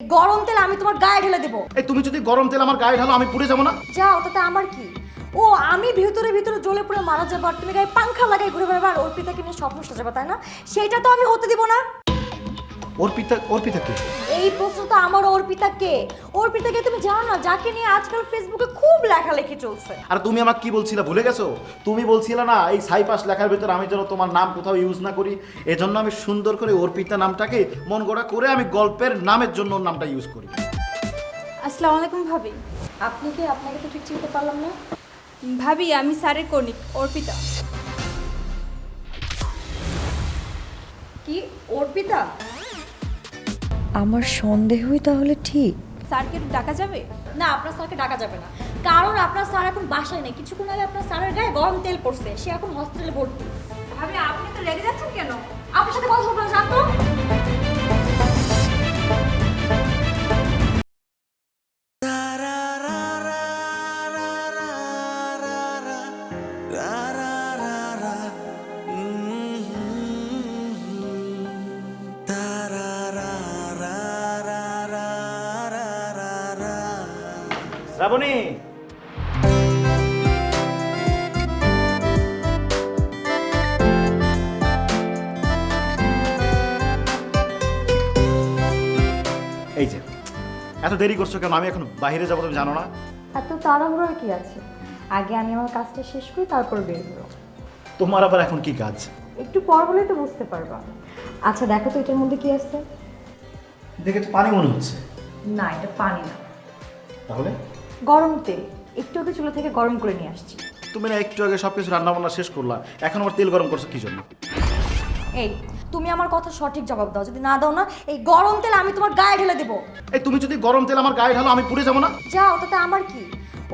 গরম তেল আমি তোমার গায়ে ঢেলে দেবো। এই তুমি যদি গরম তেল আমার গায়ে ঢালো আমি পুড়ে যাবো না? যাও, তাতে আমার কি? ও আমি ভিতরে ভিতরে জ্বলে পুড়ে মারা যাবো আর তুমি গায়ে পাংখা লাগাই ঘুরে বেড়াবে আর অর্পিতাকে নিয়ে স্বপ্ন সাজাবে, তাই না? সেটা তো আমি হতে দিব না। অর্পিতা কে? এই প্রশ্ন তো আমার। অর্পিতাকে তুমি জানো না, যাকে নিয়ে আজকাল ফেসবুকে খুব লেখালেখি চলছে। আর তুমি আমাকে কি বলছিলা ভুলে গেছো? তুমি বলছিলে না এই সাইপাস লেখার ভিতর আমি যেন তোমার নাম কোথাও ইউজ না করি, এজন্য আমি সুন্দর করে অর্পিতা নামটাকে মন গড়া করে আমি গল্পের নামের জন্য ওর নামটা ইউজ করি। আসসালামু আলাইকুম ভাবি। আপনি কি? আপনাকে তো ঠিক চিনতে পারলাম না। ভাবি আমি স্যারের কনিক অর্পিতা। কি অর্পিতা? আমার সন্দেহই তাহলে ঠিক। স্যারকে একটু ডাকা যাবে? না, আপনার স্যারকে ডাকা যাবে না, কারণ আপনার স্যার এখন বাসায় নেই। কিছুক্ষণ আগে আপনার স্যারের গায়ে গরম তেল পড়ছে, সে এখন হসপিটালে ভর্তি। ভাবি আপনি তো রেগে যাচ্ছেন কেন? আপনার সাথে কথা বলবো না, জানতো। শ্রাবণী, এই যে এত দেরি করছো কেন? আমি এখন বাইরে যাবো, তুমি জানো না? এত তাড়াহুড়োর কি আছে? আগে আমি আমার কাজটা শেষ করি, তারপর বের হবো। তোমার আবার এখন কি কাজ? একটু পর হলে তো বুঝতে পারবা। আচ্ছা দেখো তো এটার মধ্যে কি আছে। দেখে তো পানি মনে হচ্ছে। না, এটা পানি না, তাহলে গরম তেল। একটু আগে চুলা থেকে গরম করে নিয়ে আসছি। তুমি না একটু আগে সবকিছু রান্না বান্না শেষ করলা, এখন আবার তেল গরম করছো কি জন্য? এই তুমি আমার কথা সঠিক জবাব দাও। যদি না দাও না, এই গরম তেল আমি তোমার গায়ে ঢেলে দেবো। এই তুমি যদি গরম তেল আমার গায়ে ঢালো আমি পুড়ে যাবো না? যাও, তাতে আমার কি?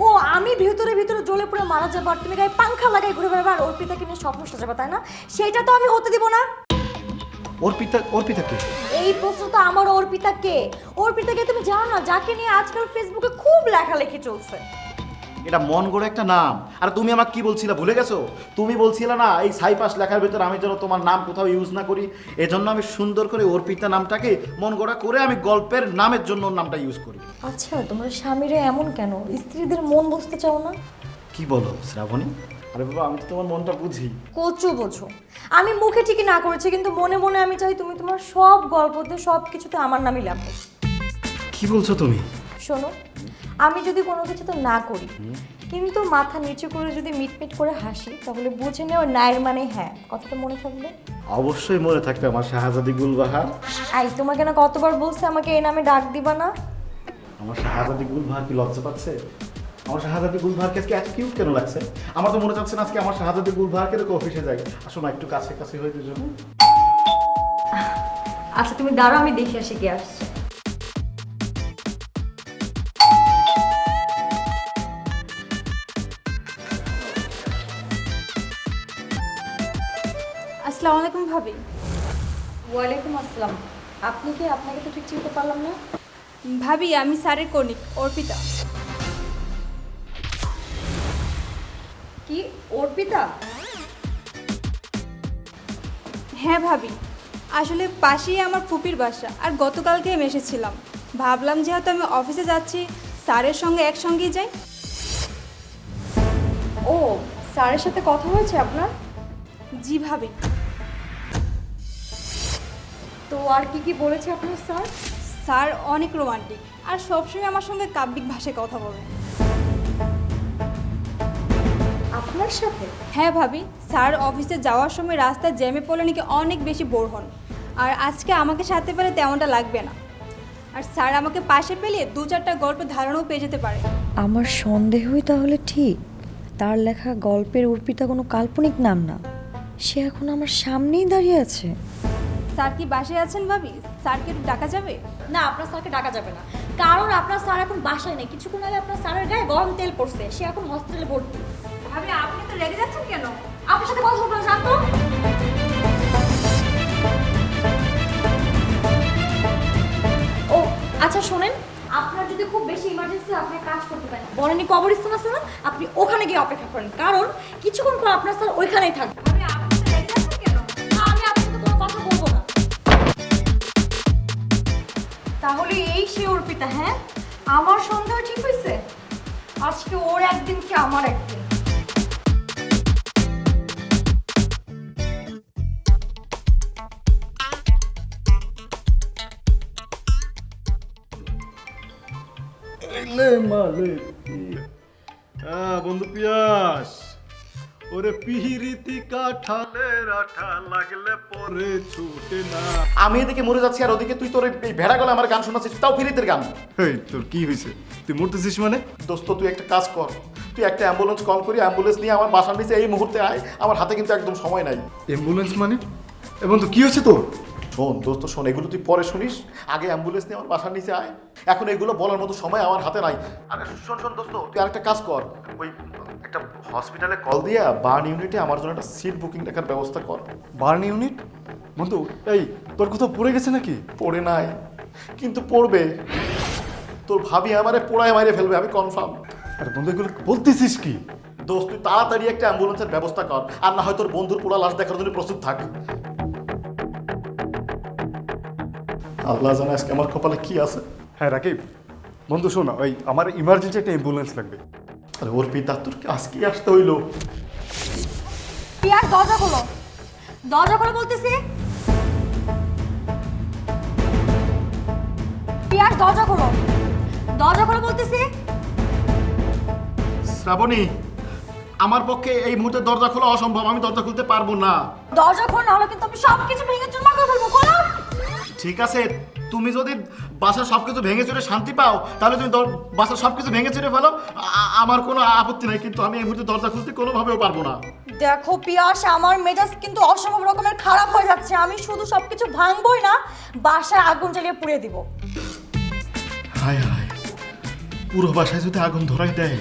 ও আমি ভিতরে ভিতরে জ্বলে পুড়ে মারা যাবো আর তুমি গায়ে পাংখা লাগাই ঘুরে বেড়াবে আর অর্পিতাকে নিয়ে স্বপ্ন সাজাবে, তাই না? সেটা তো আমি হতে দিব না। অর্পিতা কে? এই প্রশ্ন তো আমার। অর্পিতাকে তুমি জানো না, যাকে নিয়ে আজকাল ফেসবুকে খুব লেখালেখি চলছে। এটা মন গড়ে একটা নাম। আর তুমি আমাকে কি বলছিলা ভুলে গেছো? তুমি বলছিলে না এই সাইপাস লেখার ভিতর আমি যেন তোমার নাম কোথাও ইউজ না করি, এজন্য আমি সুন্দর করে অর্পিতা নামটাকে মন গড়া করে আমি গল্পের নামের জন্য ওর নামটা ইউজ করি। আচ্ছা তোমরা স্বামীরা এমন কেন? স্ত্রীদের মন বুঝতে চাও না? কি বলো শ্রাবণী? আরে বাবা, আমি তো তোমার মনটা বুঝি। কচু বোঝো। আমি মুখে ঠিকই না করেছি, কিন্তু মনে মনে আমি চাই তুমি তোমার সব গল্পতে সব কিছুতে আমার নামই লেখো। কি বলছো তুমি? শোনো, আমি যদি কোনো কিছুতে না করি কিন্তু মাথা নিচু করে যদি মিটমিট করে হাসি, তাহলে বুঝে নেওয়া নায়ের মানে হ্যাঁ। কথাটা মনে থাকবে? অবশ্যই মনে থাকবে আমার শাহজাদি গুলবাহার। আই তোমাকে না কতবার বলছে আমাকে এই নামে ডাক দিবা না? আমার শাহজাদি গুলবাহার কি লজ্জা পাচ্ছে? আমার শাহজাদি গুলবাহারকে আজকে এত কিউট কেন লাগছে? আমার তো মনে চাচ্ছে না আজকে আমার শাহজাদি গুলবাহারকে দেখে অফিসে যাই। আসো না, একটু কাছে কাছে হয়ে দুজন। আচ্ছা তুমি দাঁড়াও, আমি দেখে আসি কে আসছে। আসসালামু আলাইকুম ভাবি। ওয়ালাইকুম আসসালাম। আপনি কি? আপনাকে তো ঠিক চিনতে পারলাম না। ভাবি আমি স্যারের কনিক অর্পিতা। কি অর্পিতা? হ্যাঁ ভাবি, আসলে পাশেই আমার ফুপির বাসা, আর গতকালকে আমি এসেছিলাম। ভাবলাম যেহেতু আমি অফিসে যাচ্ছি, স্যারের সঙ্গে একসঙ্গেই যাই। ও, স্যারের সাথে কথা হয়েছে আপনার? জি ভাবি। তো আর কি কি বলেছে আপনার স্যার? স্যার অনেক রোমান্টিক আর সবসময় আমার সঙ্গে কাব্যিক ভাষায় কথা বলে। আপনার সাথে? হ্যাঁ ভাবি, স্যার অফিসে যাওয়ার সময় রাস্তায় জ্যামে পড়লে নাকি অনেক বেশি বোর হন, আর আজকে আমাকে সাথে পেলে তেমনটা লাগবে না। আর স্যার আমাকে পাশে পেলে দু চারটা গল্পের ধারণাও পেয়ে যেতে পারে। আমার সন্দেহই তাহলে ঠিক। তার লেখা গল্পের অর্পিতা কোনো কাল্পনিক নাম না, সে এখন আমার সামনেই দাঁড়িয়ে আছে। স্যার কি বাসায় আছেন ভাবি? স্যারকে একটু ডাকা যাবে? না, আপনার স্যারকে ডাকা যাবে না, কারণ আপনার স্যার এখন বাসায় নেই। কিছুক্ষণ আগে আপনার স্যারের গায়ে গরম তেল পড়ছে, সে এখন হসপিটালে ভর্তি। ভাবি আপনি তো রেগে যাচ্ছেন কেন? আপনার সাথে কথা বলবো না, জানতো। ও আচ্ছা শোনেন, আপনার যদি খুব বেশি ইমার্জেন্সি আপনি কাজ করতে পারেন, বনানী কবরস্থান আছে না, আপনি ওখানে গিয়ে অপেক্ষা করেন, কারণ কিছুক্ষণ পর আপনার স্যার ওইখানেই থাকবে। ভাবি আপনি তো রেগে যাচ্ছেন কেন? আমি আপনার সাথে কোনো কথা বলবো না। তাহলে এই সে অর্পিতা, হ্যাঁ? আমার সন্দেহ ঠিক হয়েছে। আজকে ওর একদিন কি আমার একদিন। বন্ধু পিয়াস, ওরে পিহিরিতি কাঠালের আঠা লাগলে পরে ছুটে না। আমি এদিকে মরে যাচ্ছি আর ওদিকে তুই তোর এই ভেড়া গলা আমার গান শোনাচ্ছিস, তাও ফিরিতের গান। এই তোর কি হয়েছে? তুই মরতেছিস মানে? দোস্ত তুই একটা কাজ কর, তুই একটা অ্যাম্বুলেন্স কল করি, অ্যাম্বুলেন্স নিয়ে আমার বাসার নিচে এই মুহূর্তে আয়। আমার হাতে কিন্তু একদম সময় নাই। অ্যাম্বুলেন্স মানে? এ বন্ধু কি হয়েছে তোর? শোন দোস্ত শোন, এগুলো তুই পরে শুনিস, আগে অ্যাম্বুলেন্স নিয়ে আমার বাসার নিচে আয়। এখন এগুলো বলার মতো সময় আমার হাতে নাই। আরে শোন শোন দোস্ত, তুই আরেকটা কাজ কর, ওই একটা হসপিটালে কল দিয়ে বার্ন ইউনিটে আমার জন্য একটা সিট বুকিং রাখার ব্যবস্থা কর। Burn unit? বন্ধু এই তোর কোথাও পড়ে গেছে নাকি? পড়ে নাই, কিন্তু পড়বে। তোর ভাবি আমারে পোড়ায় মাইরে ফেলবে, আমি কনফার্ম। আরে বন্ধু এগুলো বলতেছিস কি? দোস্ত তুই তাড়াতাড়ি একটা অ্যাম্বুলেন্সের ব্যবস্থা কর, আর না হয় তোর বন্ধুর পোড়া লাশ দেখার জন্য প্রস্তুত থাক। আল্লাহ জানে আজকে আমার কপালে কি আছে। হ্যাঁ রাকিব, বন্ধু শোনো, ওই আমার ইমার্জেন্সি একটা অ্যাম্বুলেন্স লাগবে। আরে ওর পিতা তোর আজকে আসতে হইলো। পিয়ার দরজা খোলো, দরজা খোলো বলতেছি। পিয়ার দরজা খোলো, দরজা খোলো বলতেছি। শ্রাবণী, আমার পক্ষে এই মুহূর্তে দরজা খোলা অসম্ভব, আমি দরজা খুলতে পারবো না। দরজা খোলো, নাহলে কিন্তু আমি সব কিছু ভেঙে চুরমার করে ফেলবো। খোলো। ঠিক আছে, তুমি যদি বাসার সবকিছু ভেঙে চুরে শান্তি পাও, তাহলে তুমি বাসার সবকিছু ভেঙে চুরে ফেলো, আমার কোনো আপত্তি নাই, কিন্তু আমি এই মুহূর্তে দরজা খুলতে কোনোভাবেও পারবো না। দেখো পিয়াস, আমার মেজাজ কিন্তু অসম্ভব রকমের খারাপ হয়ে যাচ্ছে। আমি শুধু সবকিছু ভাঙবই না, বাসায় আগুন জ্বালিয়ে পুড়িয়ে দিব। হায় হায়, পুরো বাসায় যদি আগুন ধরাই দেয়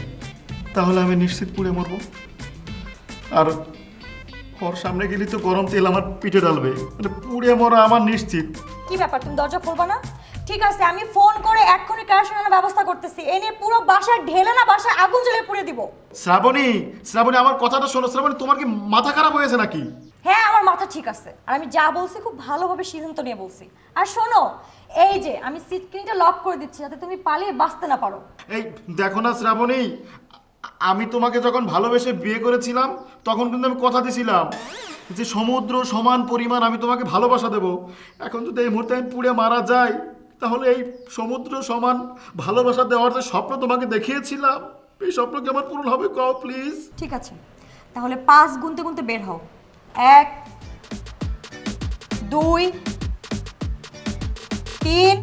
তাহলে আমি নিশ্চিত পুড়ে মরবো। আর ওর সামনে গেলে তো গরম তেল আমার পিঠে ডালবে, মানে পুড়ে মরা আমার নিশ্চিত। কি ব্যাপার, তুমি দরজা খুলবা না? ঠিক আছে, আমি ফোন করে এক্ষুনি কেরোসিন আনার ব্যবস্থা করতেছি। এনে পুরো বাসায় ঢেলে না, বাসায় আগুন জ্বালিয়ে পুড়িয়ে দিব। শ্রাবণী, শ্রাবণী আমার কথাটা শোনো। শ্রাবণী, তোমার কি মাথা খারাপ হয়েছে নাকি? হ্যাঁ, আমার মাথা ঠিক আছে, আর আমি যা বলছি খুব ভালোভাবে সিদ্ধান্ত নিয়ে বলছি। আর শোনো, এই যে আমি সিট কিনিটা লক করে দিচ্ছি, যাতে তুমি পালিয়ে বাঁচতে না পারো। এই দেখো না শ্রাবণী, আমি তোমাকে যখন ভালোবেসে বিয়ে করেছিলাম তখন কিন্তু আমি কথা দিয়েছিলাম যে সমুদ্র সমান পরিমাণ আমি তোমাকে ভালোবাসা দেব। এখন যদি এই মুহূর্তে আমি পুড়ে মারা যাই, তাহলে এই সমুদ্র সমান ভালোবাসা দেওয়ার যে স্বপ্ন তোমাকে দেখিয়েছিলাম, এই স্বপ্ন কি আমার পূরণ হবে? কও প্লিজ। ঠিক আছে, তাহলে 5 গুনতে গুনতে বের হও। 1 2 3।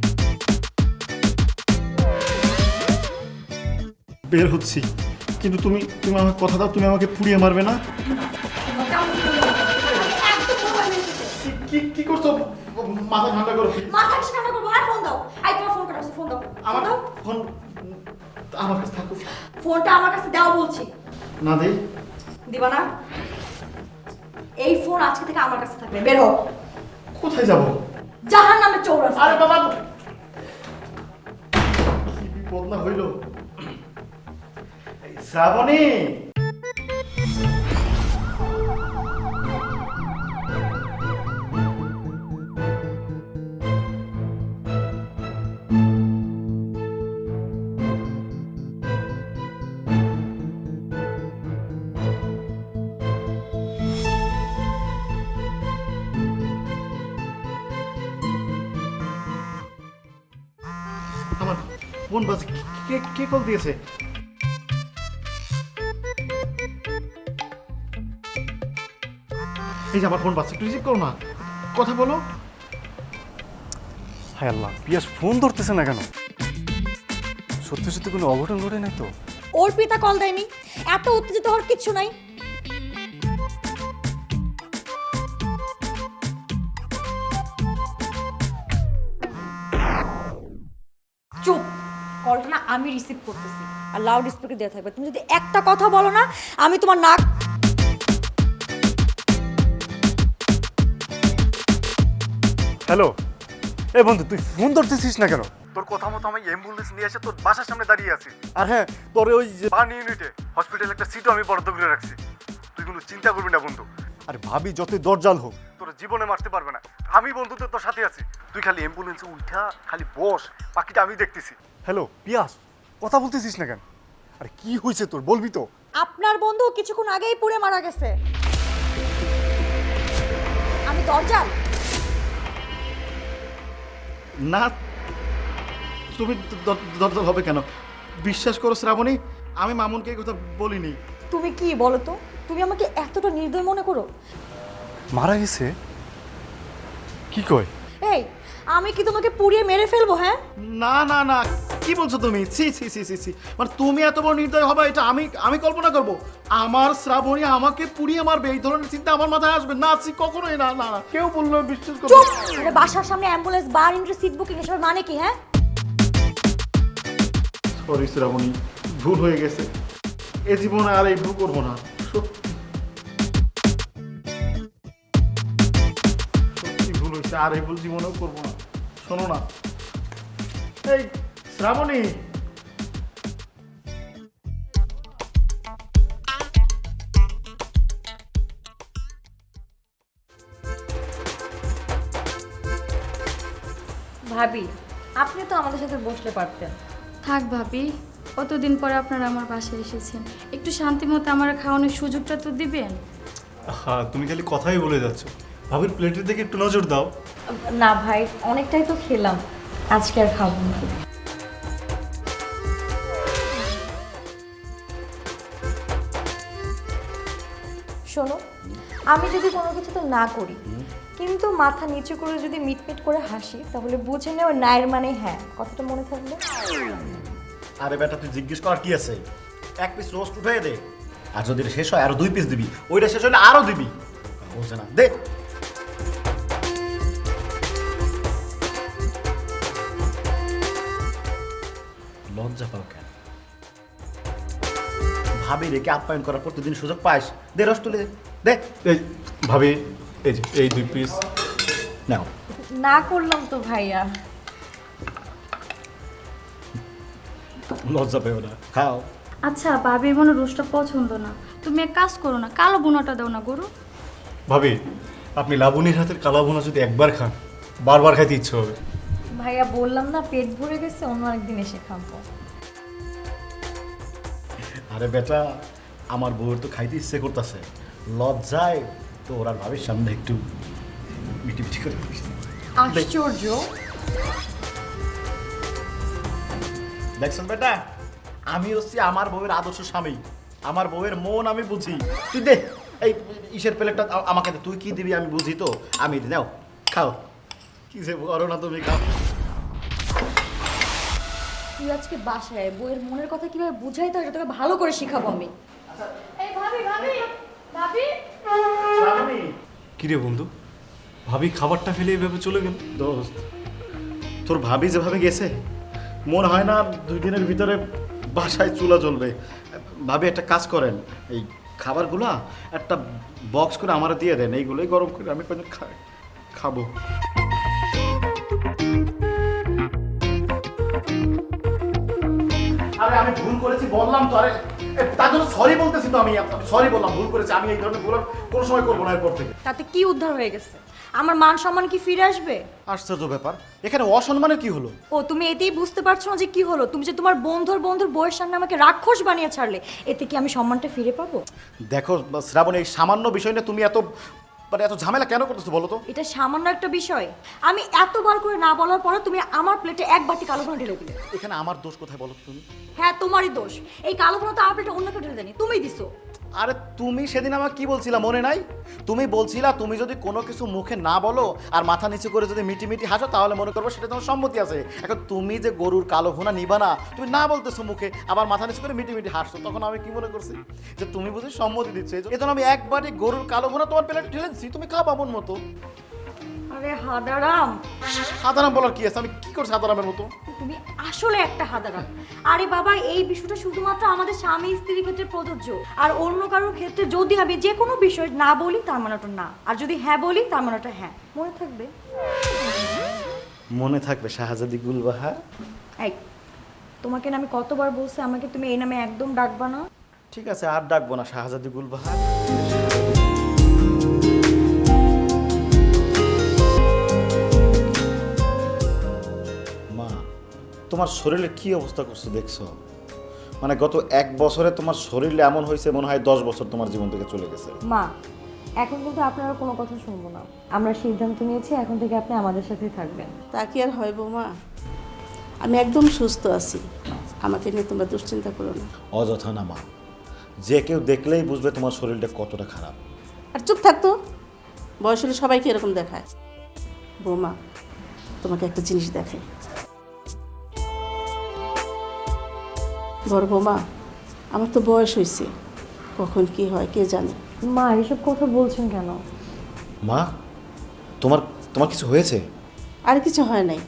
বের হচ্ছি, কিন্তু তুমি তুমি আমাকে কথা দাও, তুমি আমাকে পুড়িয়ে মারবে না। কি কি করছো? মাথা ঠান্ডা করো। মাথা ঠান্ডা করবো, আর ফোন দাও। আই তোমার ফোন কাটাছো, ফোন দাও। আমার ফোন আমার কাছে থাকো। ফোনটা আমার কাছে দাও বলছি। না দেই। দিবা না? এই ফোন আজকে থেকে আমার কাছে থাকবে। বের হও। কোথায় যাব? জাহান্নামের চৌরাস্তা। আরে বাবা, কি বিপদ না হইল। এই শ্রাবণী, আমার ফোন বাজে। কে কে কল দিয়েছে? এই যে আমার ফোন বাজছে, একটু রিসিভ করো না, কথা বলো। হায় আল্লাহ, পিয়াস ফোন ধরতেছে না কেন? সত্যি সত্যি কোনো অঘটন ঘটে নাই তো? ওর পিতা কল দেয়নি, এত উত্তেজিত হওয়ার কিচ্ছু নাই। চুপ, কলটা না আমি রিসিভ করতেছি, আর লাউড স্পিকার দেওয়া থাকবে। তুমি যদি একটা কথা বলো না, আমি তোমার নাক। হ্যালো, এই বন্ধু তুই ফোন ধরতেছিস না কেন? তোর কথা মতো আমি অ্যাম্বুলেন্স নিয়ে এসে তোর বাসার সামনে দাঁড়িয়ে আছি। আর হ্যাঁ, তোর ওই যে বার্ন ইউনিটে হসপিটালে একটা সিটও আমি বরাদ্দ করে রাখছি। তুই কোনো চিন্তা করবি না বন্ধু। আর ভাবি যতই দরজাল হোক, তোর জীবনে মারতে পারবে না। আমি বন্ধুদের তোর সাথে আছি, তুই খালি অ্যাম্বুলেন্সে উঠা খালি বস, বাকিটা আমি দেখতেছি। হ্যালো পিয়াস, কথা বলতেছিস না কেন? আরে কি হয়েছে তোর, বলবি তো? আপনার বন্ধু কিছুক্ষণ আগেই পুড়ে মারা গেছে। আমি দরজাল। না, তুমি দরদর হবে কেন? বিশ্বাস করো শ্রাবণী, আমি মামুনকে এই কথা বলিনি। তুমি কি বলো তো, তুমি আমাকে এতটা নির্দয় মনে করো? মারা গেছে? কি কয়? এই, আমি কি তোমাকে পুড়িয়ে মেরে ফেলবো? হ্যাঁ, না না না, কি বলছো তুমি? ছি ছি ছি ছি ছি, মানে তুমি এত বড় নির্দয় হবে এটা আমি কল্পনা করব? আমার শ্রাবণী আমাকে পুড়িয়ে মারবে এই ধরনের চিন্তা আমার মাথায় আসবে না? ছি, কখনোই না। না না, কেউ বললো বিশ্বাস করো। চুপ! আরে বাসার সামনে অ্যাম্বুলেন্স, বার ইন্টু সিট বুকিং, এসব মানে কি? হ্যাঁ, সরি শ্রাবণী, ভুল হয়ে গেছে। এ জীবনে আর এই ভুল করবো না, সত্যি সত্যি ভুল হয়েছে, আর এই ভুল জীবনেও করবো না। শোনো না, এই শ্রাবণী, ভাবি আপনি তো আমাদের সাথে বসলে পারতেন। থাক ভাবি, কতদিন পরে আপনারা আমার বাসায় এসেছেন, একটু শান্তি মতো আমার খাওয়ানোর সুযোগটা তো দিবেন। হ্যাঁ, তুমি খালি কথাই বলে যাচ্ছ। ভাবির প্লেটের দিকে একটু নজর দাও। না ভাই, অনেকটাই তো খেলাম, আজকে আর খাবো না। শোনো, আমি যদি কোনো কিছু তো না করি, কিন্তু মাথা নিচু করে যদি মিটমিট করে হাসি, তাহলে বুঝে নেওয়া নায়ের মানে হ্যাঁ, কথাটা মনে থাকবে। আরে বেটা, তুই জিজ্ঞেস করার কি আছে? এক পিস রোস্ট উঠে দে, আর যদি এটা শেষ হয় আরো 2 পিস দিবি, ওইটা শেষ হলে আরো দিবি। বুঝছে না, দে। লজ্জা পাও কেন? ভাবি রেখে আপ্যায়ন করার প্রতিদিন সুযোগ পাইস, দে রস তুলে দে। এই ভাবি, এই যে এই 2 পিস নাও। না করলাম তো ভাইয়া। লজ্জা পেও না, খাও। আচ্ছা, ভাবির মনে রোস্টটা পছন্দ না, তুমি এক কাজ করো না, কালো বোনাটা দাও না গরু। ভাবি, আপনি লাবণীর হাতের কালা ভুনা যদি একবার খান, বারবার খাইতে ইচ্ছে হবে। ভাইয়া বললাম না, পেট ভরে গেছে, অন্য একদিন এসে খাবো। আরে বেটা, আমার বউয়ের তো খাইতে ইচ্ছে করতেছে, লজ্জায় তো ওরা ভাবির সামনে একটু মিটি মিটি করে দিচ্ছি। আশ্চর্য! দেখছেন বেটা, আমি হচ্ছি আমার বউয়ের আদর্শ স্বামী, আমার বউয়ের মন আমি বুঝি। তুই দে এই ইসের প্লেটটা আমাকে দে, তুই কি দিবি আমি বুঝি তো, আমি নাও খাও। কি যে করো না তুমি, খাও। তুই আজকে বাসায় বইয়ের মনের কথা কিভাবে বুঝাই, তার তোকে ভালো করে শিখাবো আমি। এই ভাবি, ভাবি, ভাবি। কিরে বন্ধু, ভাবি খাবারটা ফেলে এইভাবে চলে গেল? দোস্ত, তোর ভাবি যেভাবে গেছে, মনে হয় না 2 দিনের ভিতরে বাসায় চুলা জ্বলবে। ভাবি একটা কাজ করেন, এই খাবারগুলা একটা বক্স করে আমার দিয়ে দেন, এইগুলোই গরম করে আমি খাবো। আরে আমি ভুল করেছি বললাম তো, আরে তার জন্য সরি বলতেছি তো, আমি সরি বললাম, ভুল করেছি আমি, এই ধরনের ভুল আর কোনো সময় করবো না এরপর থেকে। তাতে কি উদ্ধার হয়ে গেছে? আমার মান সম্মান কি ফিরে আসবে? আশ্চর্য ব্যাপার, এখানে অসম্মানের কি হলো? ও, তুমি এতেই বুঝতে পারছো না যে কি হলো? তুমি যে তোমার বন্ধুর বউয়ের সামনে আমাকে রাক্ষস বানিয়ে ছাড়লে, এতে কি আমি সম্মানটা ফিরে পাবো? দেখো শ্রাবণ, এই সামান্য বিষয় নিয়ে তুমি এত ঝামেলা কেন করতেছো বলো তো? এটা সামান্য একটা বিষয়। আমি এতবার করে না বলার পরে তুমি আমার প্লেটে এক বাটি কালো ভুনা ঢেলে দিলে। এখানে আমার দোষ কোথায় বলো তো তুমি? হ্যাঁ, তোমারই দোষ। এই কালো ভুনা তো আমার প্লেটে অন্য কেউ ঢেলে দেয়নি, তুমিই দিছো। আরে তুমি সেদিন আমাকে কি বলছিলা মনে নাই? তুমি বলছিলা তুমি যদি কোনো কিছু মুখে না বলো আর মাথা নিচু করে যদি মিটি মিটি হাসো, তাহলে মনে করবো সেটা তোমার সম্মতি আছে। এখন তুমি যে গরুর কালো ভুনা নিবা না, তুমি না বলতেছো মুখে, আবার মাথা নিচু করে মিটি মিটি হাসছো, তখন আমি কি মনে করছি যে তুমি বুঝি সম্মতি দিচ্ছ। এই জন্য আমি একবারই গরুর কালো ভুনা তোমার প্লেটে ঢেলে দিচ্ছি, তুমি খাবা মন মতো। আরে হাদারাম! সাধারণ বলার কি আছে? আমি কি করছি সাধারণের মতো? তুমি আসলে একটা হাদারাম। আরে বাবা, এই বিষয়টা শুধুমাত্র আমাদের স্বামী স্ত্রীর ক্ষেত্রে প্রযোজ্য। আর অন্য কারোর ক্ষেত্রে যদি আমি যে কোনো বিষয় না বলি, তার মানে ওটা না, আর যদি হ্যাঁ বলি, তার মানে ওটা হ্যাঁ। মনে থাকবে? মনে থাকবে শাহজাদি গুলবাহার। এই, তোমাকে না আমি কতবার বলছি আমাকে তুমি এই নামে একদম ডাকবা না? ঠিক আছে, আর ডাকবো না শাহজাদি গুলবাহার। তোমার শরীরের কি অবস্থা করছো দেখছো? মানে গত 1 বছরে তোমার শরীরে এমন হয়েছে মনে হয় 10 বছর তোমার জীবন থেকে চলে গেছে। মা, এখন কিন্তু আপনারা কোনো কথা শুনবো না। আমরা সিদ্ধান্ত নিয়েছি এখন থেকে আপনি আমাদের সাথেই থাকবেন। তা কি আর হয় বৌমা, আমি একদম সুস্থ আছি, আমাকে নিয়ে তোমরা দুশ্চিন্তা করো না। অযথা না মা, যে কেউ দেখলেই বুঝবে তোমার শরীরটা কতটা খারাপ। আর চুপ থাকতো, বয়স হলে সবাইকে এরকম দেখায়। বৌমা, তোমাকে একটা জিনিস দেখে। বড় বৌমা, আমার তো বয়স হয়েছে, কখন কি হয় কে জানে। মা, এসব কথা বলছেন কেন? মা, তোমার তোমার কিছু হয়েছে? আর কিছু হয় নাই।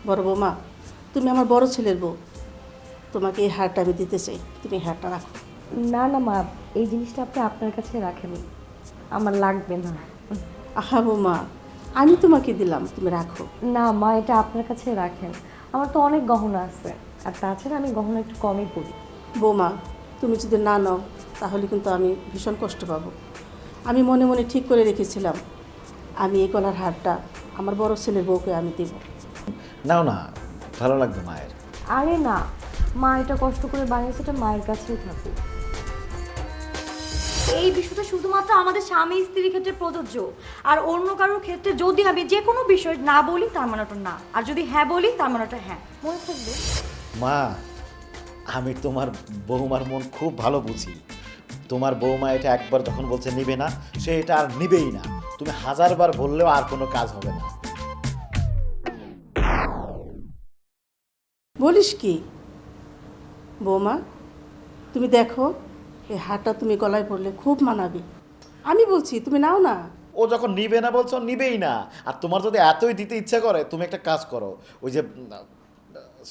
বড় বৌমা, তুমি আমার বড় ছেলের বউ, তোমাকে এই হারটা আমি দিতে চাই, তুমি এই হারটা রাখো। না না মা, এই জিনিসটা আপনি আপনার কাছে রাখেন, আমার লাগবে না। আহা বৌমা, আমি তোমাকে দিলাম, তুমি রাখো। না মা, এটা আপনার কাছে রাখেন, আমার তো অনেক গহনা আছে, আর তাছাড়া আমি গহনা একটু কমই পড়ি। বৌমা, তুমি যদি না নাও তাহলে কিন্তু আমি ভীষণ কষ্ট পাবো। আমি মনে মনে ঠিক করে রেখেছিলাম আমি এই গলার হারটা আমার বড় ছেলের বউকে আমি দেব। নাও না, ভালো লাগবে মায়ের। আরে না মা, এটা কষ্ট করে বানিয়েছে, এটা মায়ের কাছেই থাকুক। এই বিষয়টা শুধুমাত্র আমাদের স্বামী স্ত্রীর ক্ষেত্রে প্রযোজ্য, আর অন্য কারোর ক্ষেত্রে যদি আমি যে কোনো বিষয় না বলি তার মানে ওটা না, আর যদি হ্যাঁ বলি তার মানে ওটা হ্যাঁ। মনে থাকবে? মা, আমি তোমার বৌমার মন খুব ভালো বুঝি। তোমার বৌমা এটা একবার যখন বলছে নিবে না, সে এটা আর নিবেই না। তুমি 1000 বার বললেও আর কোনো কাজ হবে না। বলিস কি বৌমা, তুমি দেখো এই হারটা তুমি গলায় পরলে খুব মানাবে। আমি বলছি তুমি নাও না। ও যখন নিবে না বলছো, নিবেই না। আর তোমার যদি এতই দিতে ইচ্ছা করে, তুমি একটা কাজ করো, ওই যে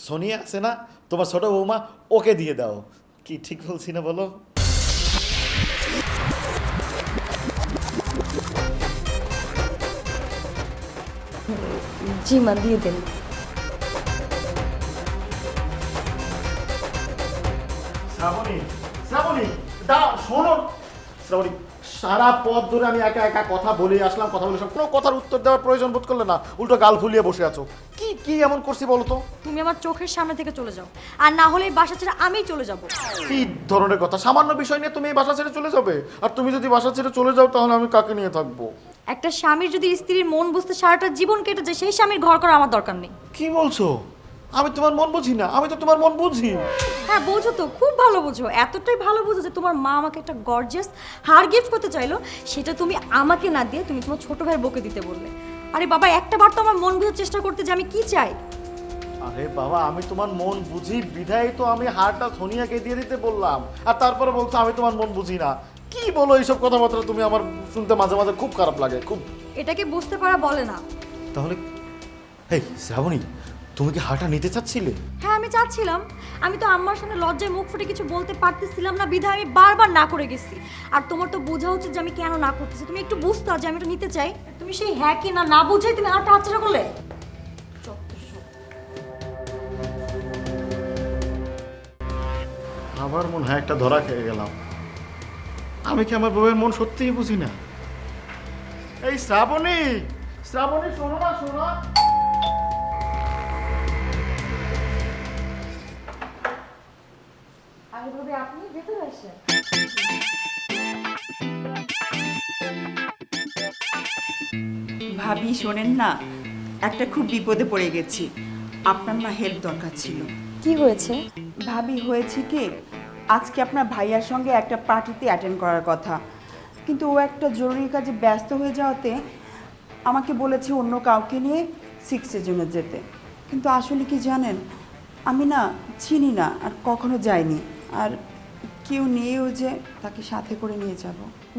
সোনিয়া আছে না তোমার ছোট বৌমা, ওকে দিয়ে দাও। কি ঠিক বলছি না বলো? জি মা, দিয়ে দেন। শ্রাবণী, শ্রাবণী, দাও, শোনো শ্রাবণী, সারা পথ ধরে আমি একা একা কথা বলে আসলাম, কথা বলে কোনো কথার উত্তর দেওয়ার প্রয়োজন বোধ করলে না, উল্টো গাল ফুলিয়ে বসে আছো। কি কি এমন করছি বলো তো? তুমি আমার চোখের সামনে থেকে চলে যাও, আর না হলে এই বাসা ছেড়ে আমিই চলে যাব। কি ধরনের কথা? সামান্য বিষয় নিয়ে তুমি এই বাসা ছেড়ে চলে যাবে? আর তুমি যদি বাসা ছেড়ে চলে যাও তাহলে আমি কাকে নিয়ে থাকবো? একটা স্বামীর যদি স্ত্রীর মন বুঝতে সারাটা জীবন কেটে যায়, সেই স্বামীর ঘর করা আমার দরকার নেই। কি বলছো? আমি তোমার মন বুঝি না? আমি তো তোমার মন বুঝি। হ্যাঁ বোঝো তো, খুব ভালো বোঝো, এতটাই ভালো বোঝো যে তোমার মা আমাকে একটা গর্জিয়াস হার গিফট করতে চাইলো, সেটা তুমি আমাকে না দিয়ে তুমি তোমার ছোট ভাইয়ের বউকে দিতে বললে। আরে বাবা, একটা বার তো আমার মন বোঝার চেষ্টা করতে যে আমি কি চাই। আরে বাবা, আমি তোমার মন বুঝি বিধায় তো আমি হারটা সোনিয়াকে দিয়ে দিতে বললাম, আর তারপরে বলছো আমি তোমার মন বুঝি না। কি বলো এইসব কথাবার্তা তুমি? আমার শুনতে মাঝে মাঝে খুব খারাপ লাগে, খুব। এটাকে বুঝতে পারা বলে না। তাহলে এই শ্রাবণী, তুমি কি হারটা নিতে চাচ্ছিলে? হ্যাঁ আমি চাচ্ছিলাম, আমি তো আম্মার সামনে লজ্জায় মুখ ফুটে কিছু বলতে পারতেছিলাম না, বিধায় আমি বারবার না করে গেছি। আর তোমার তো বোঝা উচিত যে আমি কেন না করতেছি, তুমি একটু বুঝতে যে আমি এটা নিতে চাই। তুমি সেই হ্যাঁ কি না না বুঝাই তুমি হারটা হাতছাড়া করলে। আমার মন হয় একটা ধরা খেয়ে গেলাম। আমি কি আমার বউয়ের মন সত্যিই বুঝি না? এই শ্রাবণী, শ্রাবণী, শোনো না, শোনো। আরে ভাবে আপনি ভেতরে আসেন। ভাবি শোনেন না, একটা খুব বিপদে পড়ে গেছি, আপনার না হেল্প দরকার ছিল। কি হয়েছে? ভাবি হয়েছে কি, আজকে আপনার ভাইয়ার সঙ্গে একটা পার্টিতে অ্যাটেন্ড করার কথা, কিন্তু ও একটা জরুরি কাজে ব্যস্ত হয়ে যাওয়াতে আমাকে বলেছে অন্য কাউকে নিয়ে 6-এর জন্য যেতে। কিন্তু আসলে কি জানেন, আমি না চিনি না আর কখনো যাইনি, আর কেউ নিয়েও যে তাকে সাথে করে নিয়ে যাব।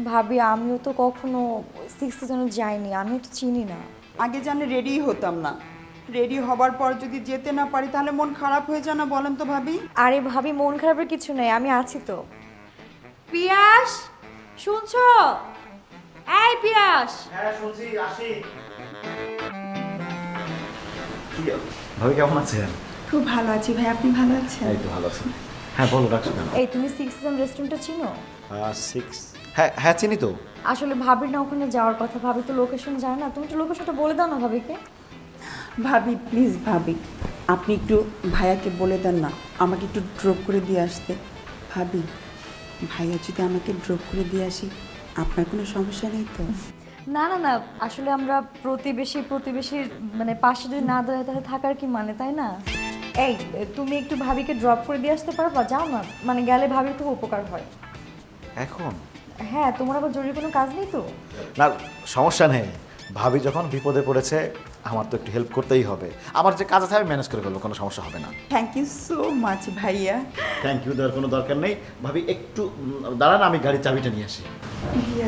ভাবি, আমিও তো কখনো 6 জন্য যাইনি, আমিও তো চিনি না। আগে জানলে রেডি হতাম না, রেডি হবার পর যদি যেতে না পারি তাহলে মন খারাপ হয়ে যায় না, বলেন তো ভাবি? আরে ভাবি, মন খারাপের কিছু নেই, আমি আছি তো। পিয়াস, শুনছো? এই পিয়াস। হ্যাঁ শুনছি, আসি। কি ভাবি, কেমন আছেন? খুব ভালো আছি ভাই, আপনি ভালো আছেন? এই তো ভালো আছি। হ্যাঁ বলো, ডাকছো কেন? এই তুমি 6 রেস্টুরেন্টটা চিনো? 6, হ্যাঁ হ্যাঁ চিনি তো। আসলে ভাবির না ওখানে যাওয়ার কথা, ভাবি তো লোকেশন জানে না, তুমি তো লোকেশনটা বলে দাও না ভাবিকে। ভাবি প্লিজ ভাবি, আপনি একটু ভাইয়াকে বলে দেন না আমাকে একটু ড্রপ করে দিয়ে আসতে। ভাবি, ভাইয়া যদি আমাকে ড্রপ করে দিয়ে আসি আপনার কোনো সমস্যা নেই তো? না না না, আসলে আমরা প্রতিবেশীর মানে পাশে যদি না দাঁড়ায় তাহলে থাকার কি মানে, তাই না? এই তুমি একটু ভাবিকে ড্রপ করে দিয়ে আসতে পারবা? যাও না, মানে গেলে ভাবির খুব উপকার হয়। এখন হ্যাঁ, তোমার আবার জরুরি কোনো কাজ নেই তো? না, সমস্যা নেই। ভাবি যখন বিপদে পড়েছে আমার তো একটু হেল্প করতেই হবে। আমার যে কাজ আছে আমি ম্যানেজ করে ফেলবো, কোনো সমস্যা হবে না। থ্যাংক ইউ সো মাচ ভাইয়া। থ্যাংক ইউ দেওয়ার কোনো দরকার নেই। ভাবি একটু দাঁড়ান, আমি গাড়ির চাবিটা নিয়ে আসি।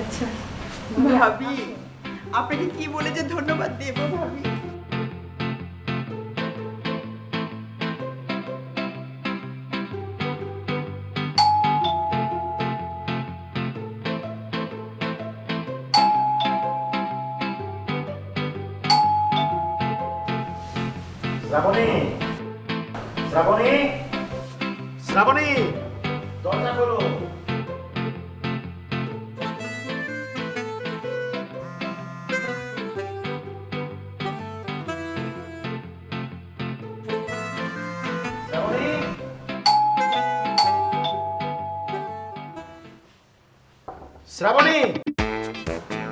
আচ্ছা ভাবি, আপনাকে কি বলে যে ধন্যবাদ দেব ভাবি। শ্রাবণী, শ্রাবণী, শ্রাবণী, দরজা খোলো। শ্রাবণী, শ্রাবণী,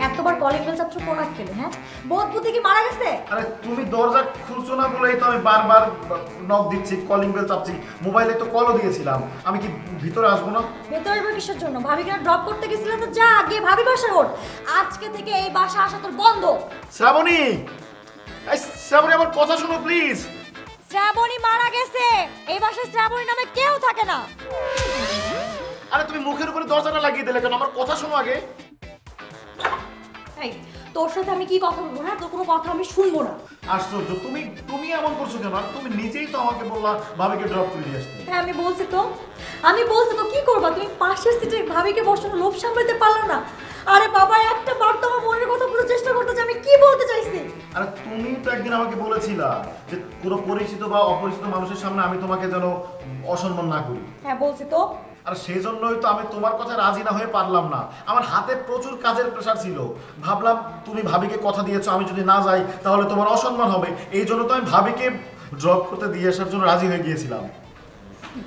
এতবার কলিং বেল চাচ্ছ কোন আক্কেলে? হ্যাঁ, বোধ বুদ্ধি কি মারা গেছে? আরে তুমি দরজা খুলছো না বলেই তো আমি বারবার নক দিচ্ছি, কলিং বেল চাপছি, মোবাইলে তো কলও দিয়েছিলাম। আমি কি ভিতরে আসবো না? ভেতরে আসবে কিসের জন্য? ভাবিকে ড্রপ করতে গেছিলে তো, যা গিয়ে ভাবি বাসায় ওঠ। আজকে থেকে এই বাসা আসা তোর বন্ধ। শ্রাবণী, এই শ্রাবণী আমার কথা শোনো প্লিজ। শ্রাবণী মারা গেছে, এই বাসায় শ্রাবণী নামে কেউ থাকে না। আরে তুমি মুখের উপরে দরজাটা লাগিয়ে দিলে কেন? আমার কথা শোনো আগে। এই, তোর সাথে আমি কি কথা বলবো? হ্যাঁ, তোর কোনো কথা আমি শুনবো না। আশ্চর্য, তুমি এমন করছো কেন? আর তুমি নিজেই তো আমাকে বললা ভাবিকে ড্রপ করে দিয়ে আসতে। হ্যাঁ, আমি বলছি তো কি করবা? তুমি পাশের সিটে ভাবিকে বসানো লোভ সামলাতে পারলো না। আরে বাবা, একটা বার তো আমার মনের কথা বুঝার চেষ্টা করতে যে আমি কি বলতে চাইছি। আরে তুমি তো একদিন আমাকে বলেছিলা যে কোনো পরিচিত বা অপরিচিত মানুষের সামনে আমি তোমাকে যেন অসম্মান না করি। হ্যাঁ, বলছি তো। আর সেই জন্যই তো আমি তোমার কথা রাজি না হয়ে পারলাম না। আমার হাতে প্রচুর কাজের প্রেশার ছিল। ভাবলাম তুমি ভাবিকে কথা দিয়েছো, আমি যদি না যাই তাহলে তোমার অসম্মান হবে। এই জন্য তো আমি ভাবিকে ড্রপ করতে দিয়ে আসার জন্য রাজি হয়ে গিয়েছিলাম।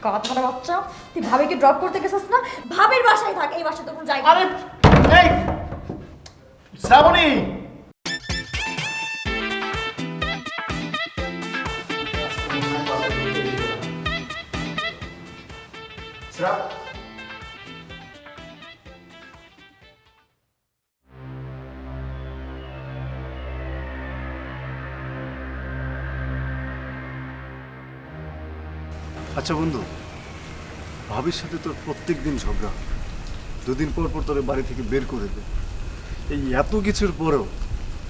কথাটা বাচ্চা, তুই ভাবিকে ড্রপ করতে গেছিস না? ভাবির বাসায় থাক, এই বাসায় তখন যাই। আরে এই শ্রাবণী, আচ্ছা বন্ধু, ভাবির সাথে তোর প্রত্যেক দিন ঝগড়া, দুদিন পর পর তোর বাড়ি থেকে বের করে দে। এই এত কিছুর পরেও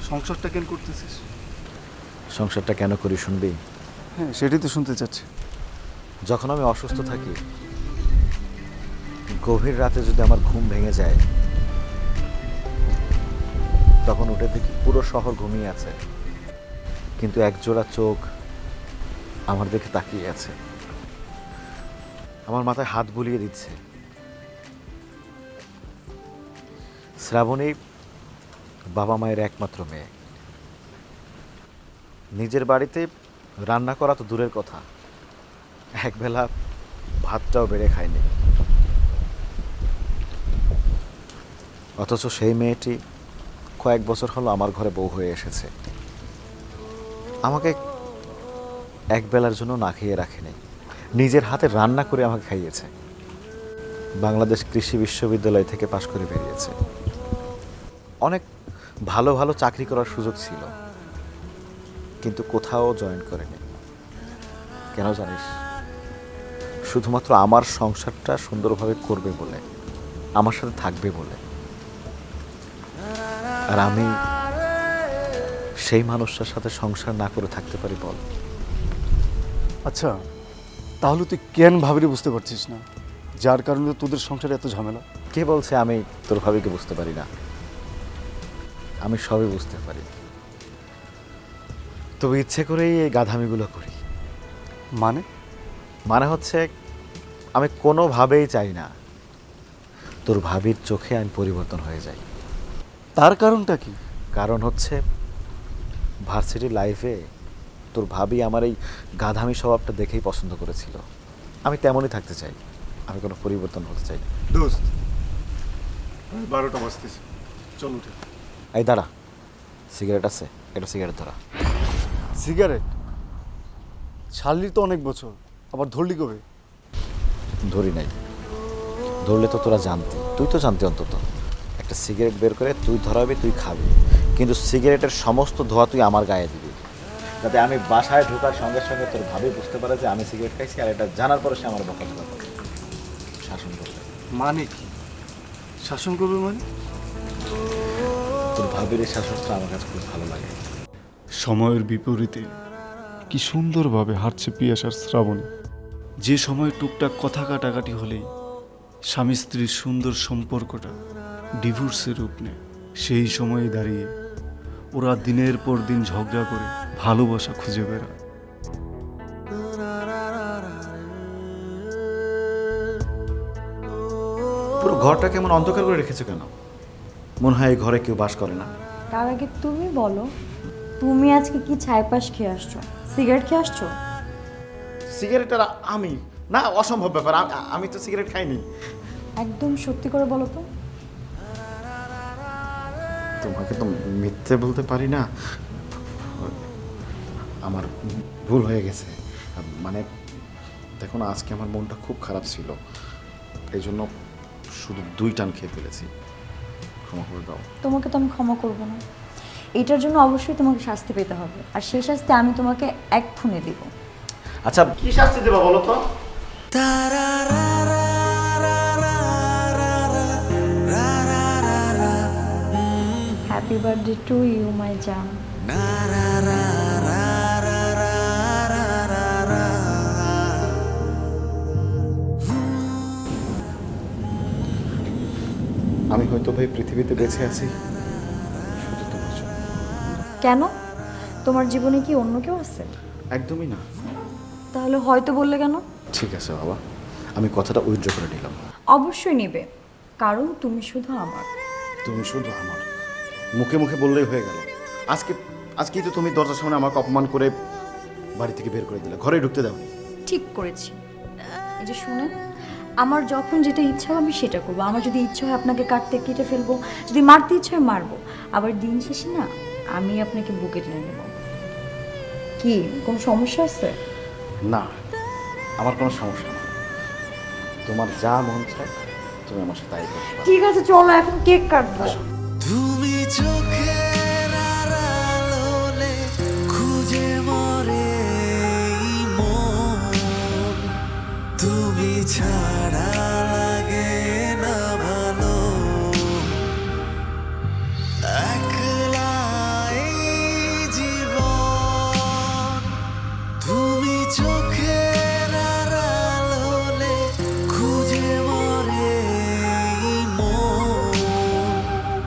সংসারটা কেন করতেছিস? সংসারটা কেন করি শুনবি? হ্যাঁ, সেটাই তো শুনতে চাচ্ছি। যখন আমি অসুস্থ থাকি, গভীর রাতে যদি আমার ঘুম ভেঙে যায়, তখন উঠে দেখি পুরো শহর ঘুমিয়ে আছে, কিন্তু একজোড়া চোখ আমার দিকে তাকিয়ে আছে, আমার মাথায় হাত বুলিয়ে দিচ্ছে। শ্রাবণী বাবা মায়ের একমাত্র মেয়ে। নিজের বাড়িতে রান্না করা তো দূরের কথা, একবেলা ভাতটাও বেড়ে খায়নি। অথচ সেই মেয়েটি কয়েক বছর হলো আমার ঘরে বউ হয়ে এসেছে। আমাকে একবেলার জন্য না খেয়ে রাখেনি, নিজের হাতে রান্না করে আমাকে খাইয়েছে। বাংলাদেশ কৃষি বিশ্ববিদ্যালয় থেকে পাশ করে বেরিয়েছে। অনেক ভালো ভালো চাকরি করার সুযোগ ছিল, কিন্তু কোথাও জয়েন করেনি। কেন জানিস? শুধুমাত্র আমার সংসারটা সুন্দরভাবে করবে বলে, আমার সাথে থাকবে বলে। আর আমি সেই মানুষটার সাথে সংসার না করে থাকতে পারি বল? আচ্ছা, তাহলে তুই কেন ভাবিরে বুঝতে পারছিস না, যার কারণে তোদের সংসারে এত ঝামেলা? কে বলছে আমি তোর ভাবিকে বুঝতে পারি না? আমি সবই বুঝতে পারি, তবে ইচ্ছে করেই এই গাধামিগুলো করি। মানে হচ্ছে আমি কোনোভাবেই চাই না তোর ভাবির চোখে আমি পরিবর্তন হয়ে যাই। তার কারণটা কি? কারণ হচ্ছে ভার্সিটি লাইফে তোর ভাবি আমার এই গাধামি স্বভাবটা দেখেই পছন্দ করেছিল। আমি তেমনই থাকতে চাই, আমি কোনো পরিবর্তন হতে চাই না। দোস্ত 12টা বাজতেছে, চল উঠে। এই দাঁড়া, সিগারেট আছে, একটা সিগারেট ধরা। সিগারেট ছাড়লি তো অনেক বছর, আবার ধরলি কবে? ধরি নাই, ধরলে তো তোরা জানতি, তুই তো জানতি অন্তত। একটা সিগারেট বের করে তুই ধরাবি, তুই খাবি, কিন্তু সিগারেটের সমস্ত ধোয়া তুই আমার গায়ে দিবি, যাতে আমি বাসায় ঢোকার সঙ্গে সঙ্গে তোর ভাবি বুঝতে পারে যে আমি সিগারেট খাইছি, আর এটা জানার পরে সে আমার বকাঝকা করে, শাসন করবে। মানে কি শাসন করবে মানে? তোর ভাবির এই শাসনটা আমার কাছে খুব ভালো লাগে। সময়ের বিপরীতে কি সুন্দরভাবে হাঁটছে পিয়াস আর শ্রাবণী। যে সময় টুকটাক কথা কাটাকাটি হলেই স্বামী স্ত্রীর সুন্দর সম্পর্কটা ডিভোর্সের রূপ নেয়, সেই সময়ে দাঁড়িয়ে ওরা দিনের পর দিন ঝগড়া করে ভালোবাসা খুঁজে বেড়ায়। পুরো ঘরটা কেমন অন্ধকার করে রেখেছে কেন? মনে হয় এই ঘরে কেউ বাস করে না। তার আগে তুমি বলো, তুমি আজকে কি ছাইপাশ খেয়ে আসছো? সিগারেট খেয়ে আসছো? সিগারেট আর আমি না, অসম্ভব ব্যাপার, আমি তো সিগারেট খাইনি। একদম সত্যি করে বলো তো। তোমাকে তো মিথ্যে বলতে পারি না, আমার ভুল হয়ে গেছে। মানে দেখো না, আজকে আমার মনটা খুব খারাপ ছিল, এই জন্য শুধু 2 টান খেয়ে ফেলেছি, ক্ষমা করে দাও। তোমাকে তো আমি ক্ষমা করবো না, এটার জন্য অবশ্যই তোমাকে শাস্তি পেতে হবে, আর সেই শাস্তি আমি তোমাকে এক্ষুনি দিব। আচ্ছা, কি শাস্তি দেবা বলো তো? Happy birthday to you my জান। আমি হয়তো ভাই পৃথিবীতে বেঁচে আছি শুধু তোমার জন্য। কেন? তোমার জীবনে কি অন্য কেউ আছে? একদমই না। তাহলে হয়তো বললে কেন? ঠিক আছে বাবা, আমি কথাটা উইথড্র করে নিলাম। অবশ্যই নেবে, কারণ তুমি শুধু আমার। তুমি শুধু আমার, মুখে মুখে বললেই হয়ে গেল। আজকেই তো তুমি দরজার সামনে আমাকে অপমান করে বাড়ি থেকে বের করে দিলে, ঘরে ঢুকতে দাওনি। ঠিক করেছি। এই যে শুনেন, আমার যখন যেটা ইচ্ছা হবে আমি সেটা করবো। আমার যদি ইচ্ছা হয় আপনাকে কাটতে কেটে ফেলবো, যদি মারতে ইচ্ছা হয় মারবো, আবার দিন শেষে না আমি আপনাকে বুকে টেনে নেব। কি কোনো সমস্যা আছে? না, আমার কোনো সমস্যা নেই, তোমার যা মন চায় তুমি আমার সাথে তাই করতে পারো। ঠিক আছে, চলো এখন কেক কাটবো। তুমি চোখের আড়ালে খুঁজে মরে এই মন, তুমি ছাড়া লাগে না